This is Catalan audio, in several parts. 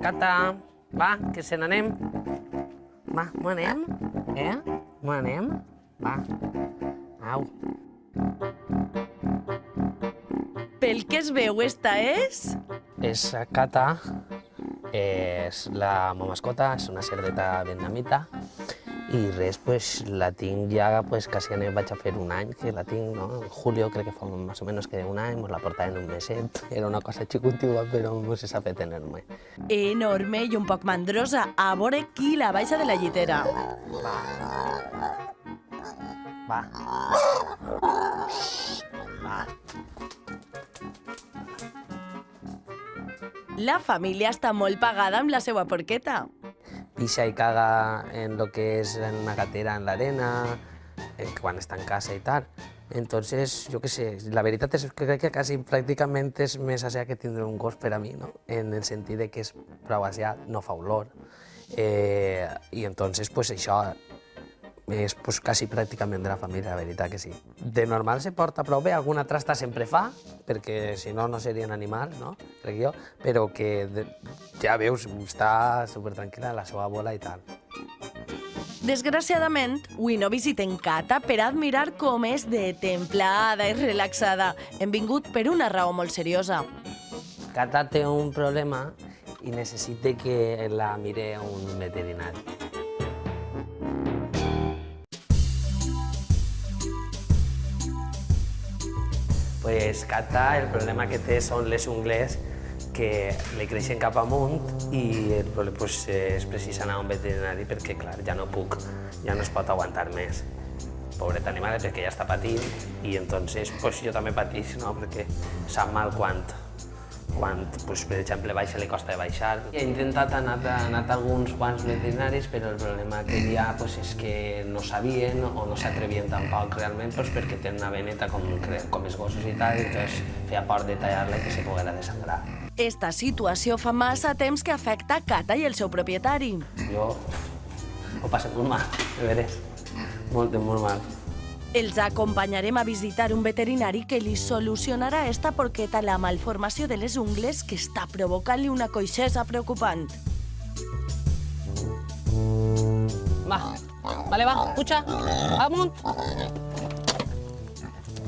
Cata, va, que se n'anem. Va, m'ho anem? M'ho anem? Va. Au. Pel que es veu, esta és... És Cata, és la meva mascota, és una cerdeta vietnamita. I res, pues, la tinc ja, pues, quasi vaig a fer un any que la tinc, no? En julio, crec que fa més o menys que un any, mos la portava en un meset. Era una cosa xicotiva, però mos s'ha fet enorme. Enorme i un poc mandrosa. A veure qui la baixa de la llitera. Va. Va. La família està molt pagada amb la seva porqueta. Pixa i caga en lo que és en una gatera, en l'arena, quan està en casa i tal. Entonces, jo què sé, la veritat és que crec que quasi pràcticament és més asià que tindre un gos per a mi, no? En el sentit de que és prou asià, no fa olor. I entonces, pues això és pues, quasi pràcticament de la família, la veritat que sí. De normal se porta prou bé, alguna trasta sempre fa, perquè si no, no serien animals, no? Crec jo, però que ja veus, està supertranquil·la a la seva bola i tal. Desgraciadament, avui no visiten Cata per admirar com és de templada i relaxada. Hem vingut per una raó molt seriosa. Cata té un problema i necessita que la mire un veterinari. Pues Cata, el problema que té són les ungles que li creixen cap amunt i el problema pues, és precis anar a un veterinari perquè, clar, ja no puc, ja no es pot aguantar més. Pobret animal, perquè ja està patint i entonces pues, jo també patix, no? Perquè sap mal quan pues, per exemple, baixa li costa de baixar. He intentat anar a alguns quants veterinaris, però el problema que hi ha pues, és que no sabien o no s'atrevien tampoc realment pues, perquè tenen una veneta com els gossos i tal, i entonces feia por de tallar-la i que se poguera desangrar. Esta situació fa massa temps que afecta Cata i el seu propietari. Jo ho passo molt mal, de veres, molt mal. Els acompanyarem a visitar un veterinari que li solucionarà esta porqueta la malformació de les ungles que està provocant-li una coixesa preocupant. Va, vale, va, puja, amunt.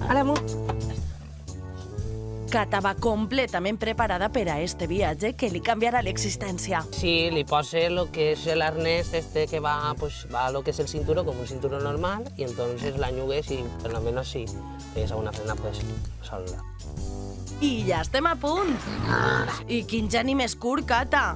Vale, amunt. Cata va completament preparada per a este viatge que li canviarà l'existència. Sí, li posa lo que és l'arnès que va, pues, va a lo que és el cinturó, com un cinturó normal, y entonces la ñugues y por lo menos si tienes alguna frena, pues, sola. I ja estem a punt! I quin geni més curt, Cata!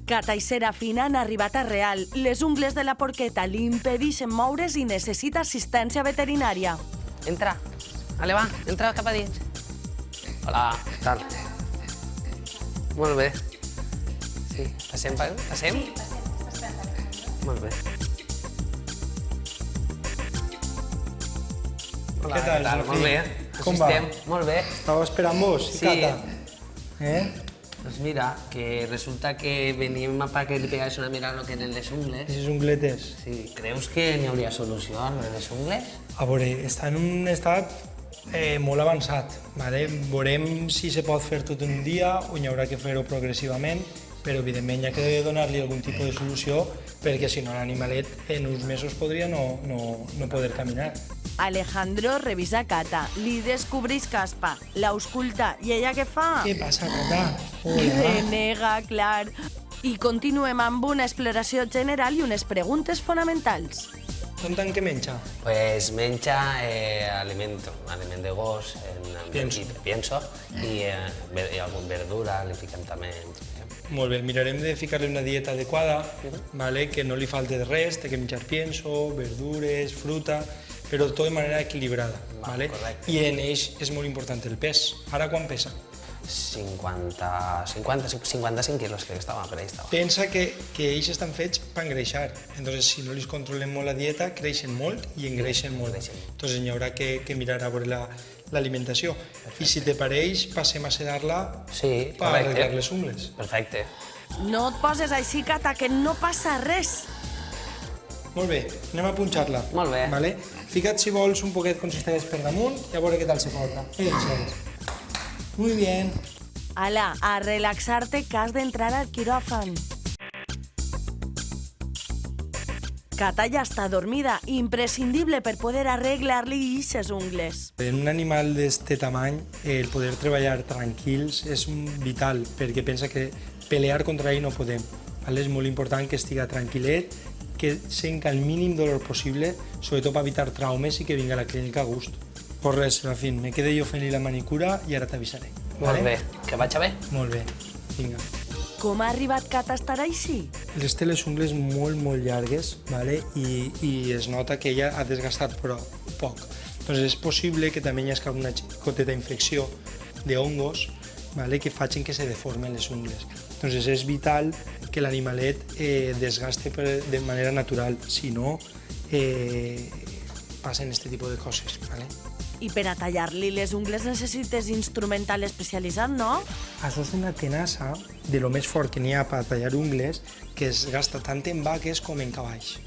Cata i Serafina han arribat a Real. Les ungles de la porqueta li impedeixen moure's i necessita assistència veterinària. Entra. Vale, va, entra cap a dins. Hola, què tal? Molt bé. Sí, passem? Passem? Molt bé. Hola, Què tal, Sofí? Molt bé. Com va? Molt bé. Estava esperant vos, Sí. Cata. Doncs mira, que resulta que venim para que li pegués una mirada a lo que eren les ungles. Les ungletes. Sí, creus que n'hi hauria solució a les ungles? A veure, està en un estat molt avançat. Vale? Veurem si se pot fer tot en un dia o hi haurà que fer-ho progressivament, però evidentment hi ha que donar-li algun tipus de solució perquè si no l'animalet en uns mesos podria no poder caminar. Alejandro revisa Cata, li descobreix caspa, l'ausculta i ella què fa? Què passa, Cata? Renega, clar. I continuem amb una exploració general i unes preguntes fonamentals. On tant que menja? Pues menja aliment de gos, pienso, i alguna verdura, li fiquem també. Molt bé, mirarem de ficar-li una dieta adequada, vale? Que no li falte de res, té que menjar pienso, verdures, fruta, però tot de manera equilibrada. Vale? I en eix és molt important el pes. Ara quan pesa? 55 quilos crec que estava, per ahí estava. Pensa que ells estan fets per engreixar. Entonces, si no li controlem molt la dieta, creixen molt i engreixen molt. Entonces, hi haurà que mirar a veure l'alimentació. I si te pareix, passem a sedar-la per arreglar les ungles. Perfecte. No et poses així, Cata, que no passa res. Molt bé, anem a punxar-la. Molt bé. Vale? Fica't, si vols, un poquet consisteix per damunt i a veure què tal se porta. Eso es. Muy bien. Ala, a relaxarte que has d'entrar al quiròfan. Cata ja està dormida, imprescindible per poder arreglar-li ixes ungles. En un animal d'este tamany, el poder treballar tranquils és vital, perquè pensa que pelear contra ell no podem. És molt important que estiga tranquil·let, que senta el mínim dolor possible, sobretot per evitar traumes i que vingui a la clínica a gust. Pues res, Serafín, me quedé jo fent-li la manicura i ara t'avisaré. Molt bé, que vaig bé. Molt bé, vinga. Com ha arribat Cata a estar així? Les té les ungles molt llargues, ¿vale? I es nota que ella ha desgastat però poc. Doncs és possible que també hi hagi alguna xicoteta infecció d'hongos, ¿vale? Que facin que se deformen les ungles. Entonces és vital que l'animalet desgaste de manera natural, si no passen este tipus de coses, ¿vale? I per a tallar-li les ungles necessites instrumental especialitzat, no? Això és una tenassa de lo més fort que n'hi ha per tallar ungles, que es gasta tant en vaques com en cavalls.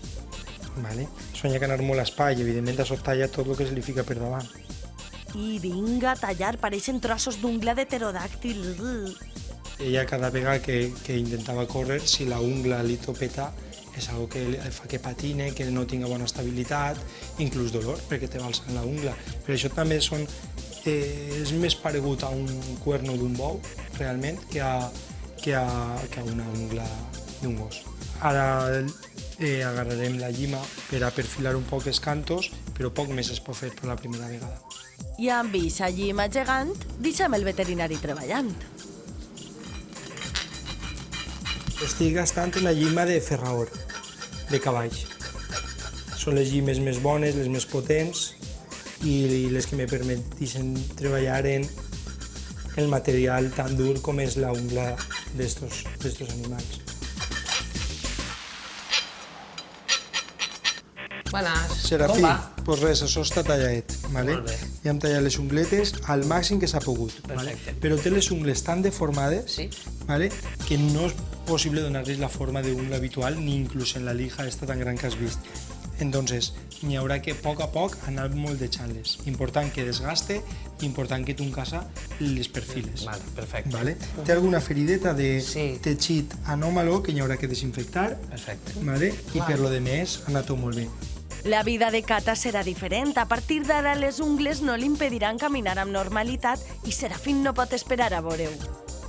Vale? Això hi ha que anar molt a espai, evidentment això talla tot el que se li fica per davant. I vinga, a tallar, pareixen trossos d'ungla de pterodàctil. Ella cada vegada que intentava córrer, si la ungla li topeta, és algo que fa que patine, que no tinga bona estabilitat, inclús dolor, perquè te va alçant la ungla. Per això també és més paregut a un cuerno d'un bou, realment, que a una ungla d'un gos. Ara agarrarem la llima per a perfilar un poc els cantos, però poc més es pot fer per la primera vegada. I amb eixa llima gegant, deixem el veterinari treballant. Estic gastant una llima de ferraor, de cavalls. Són les llimes més bones, les més potents i les que me permeteixen treballar en el material tan dur com és la ungla d'estos animals. Buenas. Serafí, Com va? pues res, això està talladet, ¿vale? Molt bé. Ja hem tallat les ungletes al màxim que s'ha pogut, ¿vale? Perfecte. Però té les ungles tan deformades, Sí. ¿vale? Que no és possible donar-les la forma d'ungla habitual, ni inclús en la lija esta tan gran que has vist. Entonces, n'hi haurà que a poc anar moldejant-les. Important que desgaste, important que tu en casa les perfiles. Vale, perfecte. ¿Vale? Té alguna ferideta de Sí. teixit anòmalo que n'hi haurà que desinfectar, Perfecte. ¿vale? I per lo de més, ha anat tot molt bé. La vida de Cata serà diferent. A partir d'ara, les ungles no li impediran caminar amb normalitat i Serafín no pot esperar a veure-ho.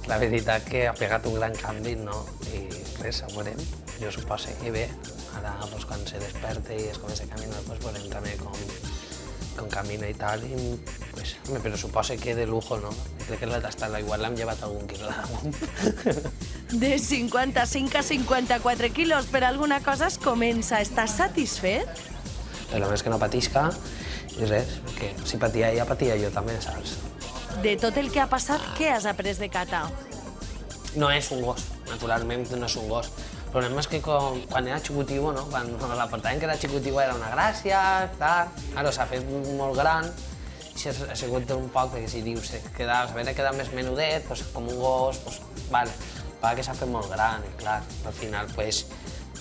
La veritat que ha pegat un gran canvi, no? I res, ho veurem. Jo suposo. I bé, ara pues, quan se desperta i es comença a caminar, pues, veurem també com camina i tal. I, pues, home, però suposo que de lujo, no? Crec que l'ha tastat, igual l'hem llevat algun quilo damunt. De 55 a 54 quilos per alguna cosa es comença. Estàs satisfet? El més que no patisca i res, perquè si patia ella, patia jo també, saps? De tot el que ha passat, què has après de Cata? No és un gos, naturalment no és un gos. El problema és que quan era xicotiu, no? Quan la portaven que era xicotiu era una gràcia, tal. Ara s'ha fet molt gran i ha sigut un poc, perquè si dius que s'havia quedat més menudet, pues, com un gos, pues, vale. Però que s'ha fet molt gran i clar, al final pues,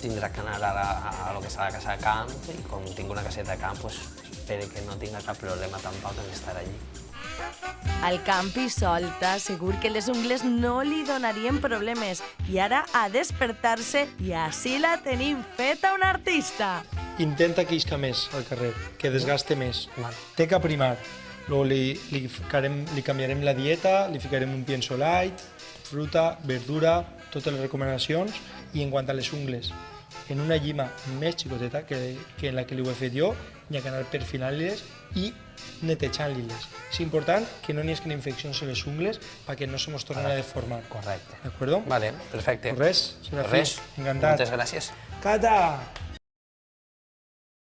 tindrà que anar a lo que serà la casa de camp i com tinc una caseta de camp, pues, espero que no tinga cap problema tampoc en estar allí. Al camp i solta, segur que les ungles no li donarien problemes. I ara a despertar-se i així la tenim feta una artista. Intenta que isca més al carrer, que desgaste més. Vale. Té que aprimar. Luego li canviarem la dieta, li ficarem un pienso light, fruta, verdura, totes les recomanacions. I en quant a les ungles, en una llima més xicoteta que en la que li ho he fet jo, hi ha que anar perfilant-les i netejant-les. És important que no n'hi hagi infeccions a les ungles perquè no se mos tornen a deformar. Correcte. D'acord? Vale, perfecte. Res, Serafí, Res, encantat. moltes gràcies. Cata!